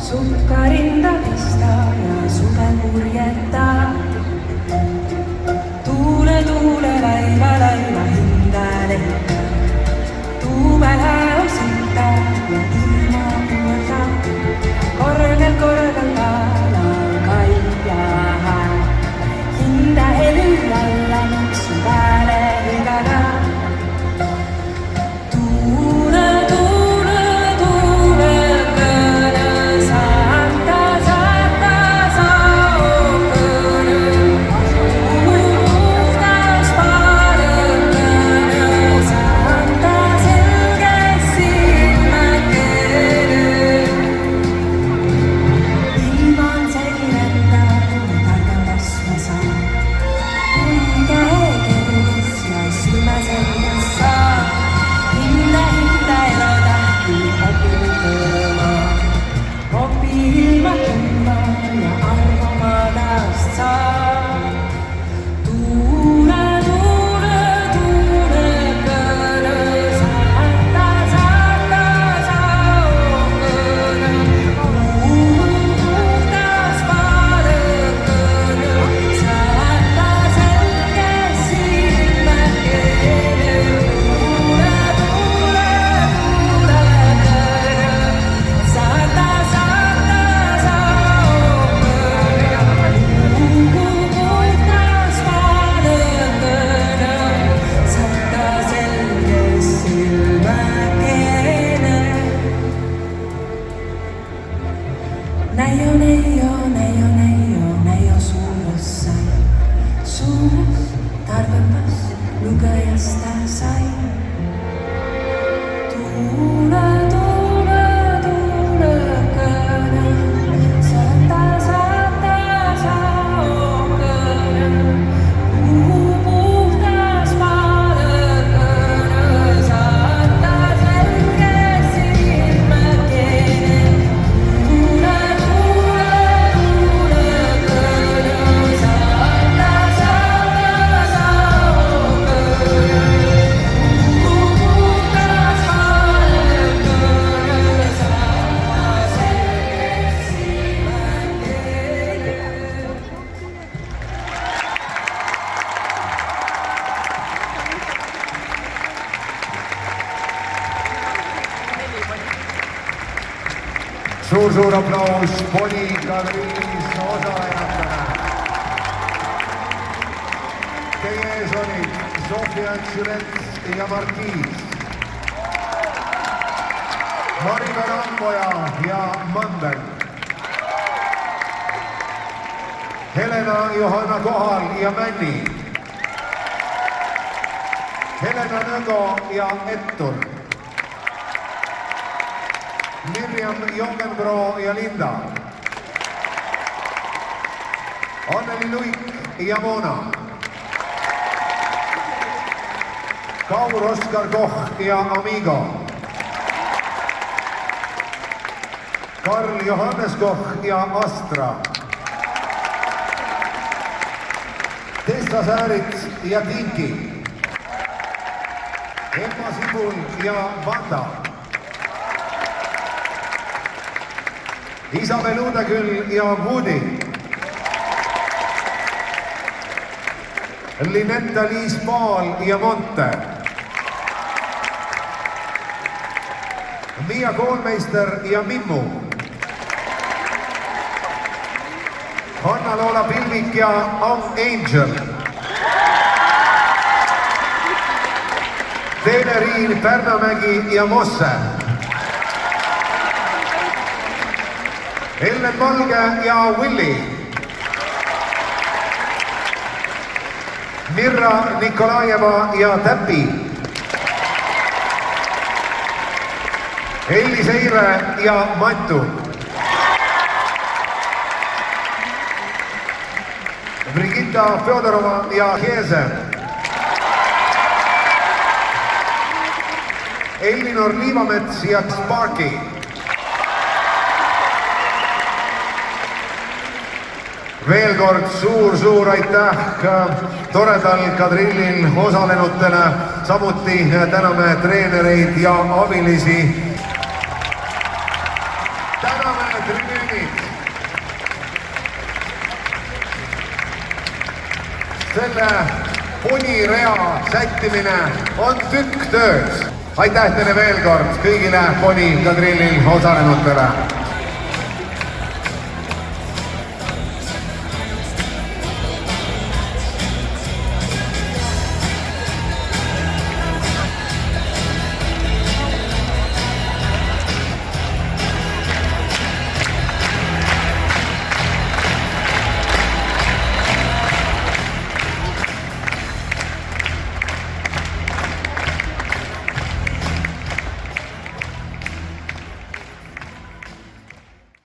Sukkarinda pistää ja suven purjettaa. Tuule, tuule, laiva, laiva, hintaa lentää. Tuumelää osittaa ja ilmaa puoltaa. Korkel, korkel, laalaan kaijaa. Hinta elyällä, maksu päälle hyvällä. Näjo suuressa. Suures tarvepas lukajasta sai. Tuule, tuule, tuule, kõne. Saata, saata, saokõne. Kuhu puhtas palõkõne. Saata selge silmäkeene. Tuule, tuule, tuule, kõne. Saata, saata, saokõne. Kuhu puhtas palõkõne. Saata selge silmäkeene. Suur aplaus Polygariis osalejatele. Teie ees olid Sofia Tšülets ja Markiis, Marika Ramboja ja Mandel, Helena Johanna Kohal ja Männi, Helena Nõgo ja Ettur, Mirjam Jongenbro ja Linda, Anneli Luik ja Mona, Kaur Oskar Koch ja Amigo, Karl Johannes Koch ja Astra, Testa Säärit ja Tinki, Emma Sibul ja Vanda, Isabel Udeküll ja Woody. Linetta-Liis Paal ja Monte. Miia Koolmeister ja Mimmu. Hanna-Loola Pilvik ja Am Angel. Teele-Riin Pärnamägi ja Mosse. Ellen Valge ja Willy. Mirra Nikolajeva ja Täpi. Elli Seire ja Matu. Brigitta Fjodorova ja Kiese. Elinor Liivamets ja Sparky. Veel kord suur aitäh toredal kadrillil osalenutele, samuti täname treenereid ja abilisi. Täname tribüünid. Selle ponirea sättimine on tükk tööd. Aitäh teile veel kord kõigile poni kadrillil osalenutele.